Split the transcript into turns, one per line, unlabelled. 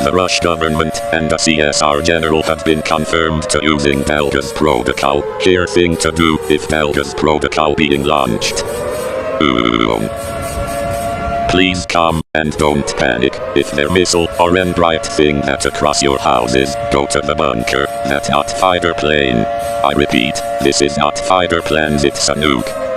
The Rush government and the CSR general have been confirmed to using ⴍ protocol. Here thing to do if ⴍ protocol being launched. Please come, and don't panic. If they're missile or bright thing that across your houses, go to the bunker. That's not fighter plane. I repeat, this is not fighter planes, it's a nuke.